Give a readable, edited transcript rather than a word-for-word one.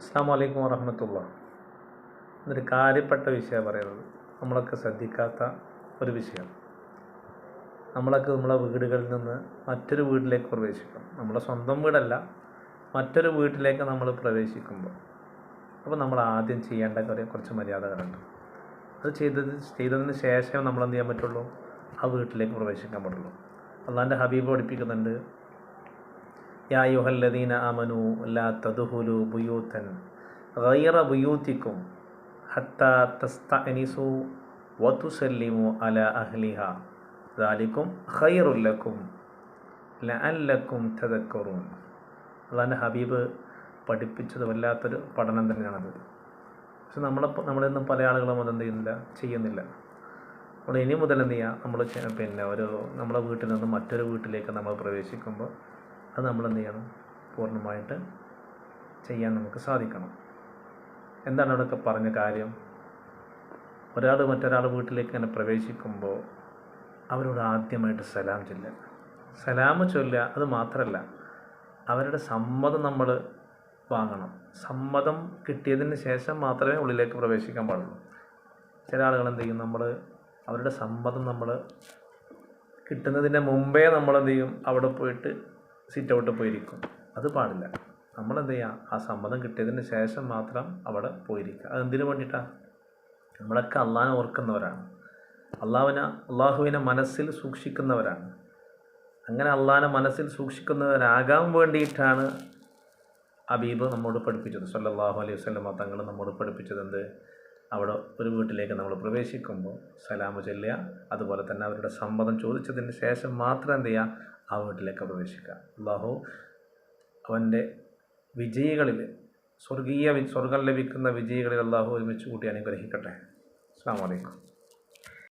അസ്സലാമു അലൈക്കും വറഹ്മത്തുള്ളാഹി. ഇന്നൊരു കാര്യപ്പെട്ട വിഷയമാണ് പറയുന്നത്. നമ്മളൊക്കെ ശ്രദ്ധിക്കാത്ത ഒരു വിഷയം. നമ്മളെ വീടുകളിൽ നിന്ന് മറ്റൊരു വീട്ടിലേക്ക് പ്രവേശിക്കും. നമ്മുടെ സ്വന്തം വീടല്ല, മറ്റൊരു വീട്ടിലേക്ക് നമ്മൾ പ്രവേശിക്കുമ്പോൾ അപ്പോൾ നമ്മൾ ആദ്യം ചെയ്യേണ്ട കുറച്ച് മര്യാദകളുണ്ട്. അത് ചെയ്തതിന് ശേഷം നമ്മൾ എന്ത് ചെയ്യാൻ പറ്റുള്ളൂ? ആ വീട്ടിലേക്ക് പ്രവേശിക്കാൻ പറ്റുള്ളൂ. അള്ളാഹുവിൻ്റെ ഹബീബ് പഠിപ്പിക്കുന്നുണ്ട്, യാ അയ്യുഹല്ലദീന ആമനൂ ലാ തദ്ഖുലൂ ബുയൂതൻ ഗൈറ ബുയൂതികും ഹത്താ തസ്തഅനിസൂ വതുസല്ലിമൂ അലാ അഹ്ലിഹാ ദാലികും ഖൈറുൽ ലക്കും ലഅല്ലക്കും തദക്കറൂൻ. അള്ളാഹുവിൻ്റെ ഹബീബ് പഠിപ്പിച്ചത് വല്ലാത്തൊരു പഠനം തന്നെയാണത്. പക്ഷെ നമ്മളിൽ നിന്ന് പല ആളുകളും അതെന്ത് ചെയ്യുന്നില്ല. നമ്മൾ ഇനി മുതൽ എന്ത് ചെയ്യുക? നമ്മളെ വീട്ടിൽ നിന്ന് മറ്റൊരു വീട്ടിലേക്ക് നമ്മൾ പ്രവേശിക്കുമ്പോൾ അത് നമ്മളെന്ത് ചെയ്യണം? പൂർണ്ണമായിട്ട് ചെയ്യാൻ നമുക്ക് സാധിക്കണം. എന്താണ് അവിടെയൊക്കെ പറഞ്ഞ കാര്യം? മറ്റൊരാൾ വീട്ടിലേക്ക് ഇങ്ങനെ പ്രവേശിക്കുമ്പോൾ അവരോട് ആദ്യമായിട്ട് സലാം ചൊല്ലുക. സലാം ചൊല്ലുക അത് മാത്രമല്ല, അവരുടെ സമ്മതം നമ്മൾ വാങ്ങണം. സമ്മതം കിട്ടിയതിന് ശേഷം മാത്രമേ ഉള്ളിലേക്ക് പ്രവേശിക്കാൻ പാടുള്ളൂ. ചില ആളുകൾ എന്ത് ചെയ്യും? അവരുടെ സമ്മതം കിട്ടുന്നതിന് മുമ്പേ നമ്മളെന്ത് ചെയ്യും? അവിടെ പോയിട്ട് സിറ്റ് ഔട്ട് പോയിരിക്കും. അത് പാടില്ല. നമ്മളെന്ത് ചെയ്യുക? ആ സമ്മതം കിട്ടിയതിന് ശേഷം മാത്രം അവിടെ പോയിരിക്കുക. അതെന്തിനു വേണ്ടിയിട്ടാണ്? നമ്മളൊക്കെ അള്ളാഹിനെ ഓർക്കുന്നവരാണ്, അള്ളാഹുവിനെ മനസ്സിൽ സൂക്ഷിക്കുന്നവരാണ്. അങ്ങനെ അള്ളാഹിനെ മനസ്സിൽ സൂക്ഷിക്കുന്നവരാകാൻ വേണ്ടിയിട്ടാണ് ഹബീബ് നമ്മോട് പഠിപ്പിച്ചത്. സല്ലല്ലാഹു അലൈഹി വസല്ലം തങ്ങൾ നമ്മോട് പഠിപ്പിച്ചത് അവിടെ ഒരു വീട്ടിലേക്ക് നമ്മൾ പ്രവേശിക്കുമ്പോൾ സലാം ചൊല്ലുക. അതുപോലെ തന്നെ അവരുടെ സമ്മതം ചോദിച്ചതിന് ശേഷം മാത്രം എന്ത് ചെയ്യുക? ആ വീട്ടിലേക്ക് പ്രവേശിക്കുക. അള്ളാഹു അവൻ്റെ വിജയികളിൽ സ്വർഗം ലഭിക്കുന്ന വിജയികളിൽ അള്ളാഹു ഒരുമിച്ച് കൂട്ടി അനുഗ്രഹിക്കട്ടെ. അസ്സലാമു അലൈക്കും.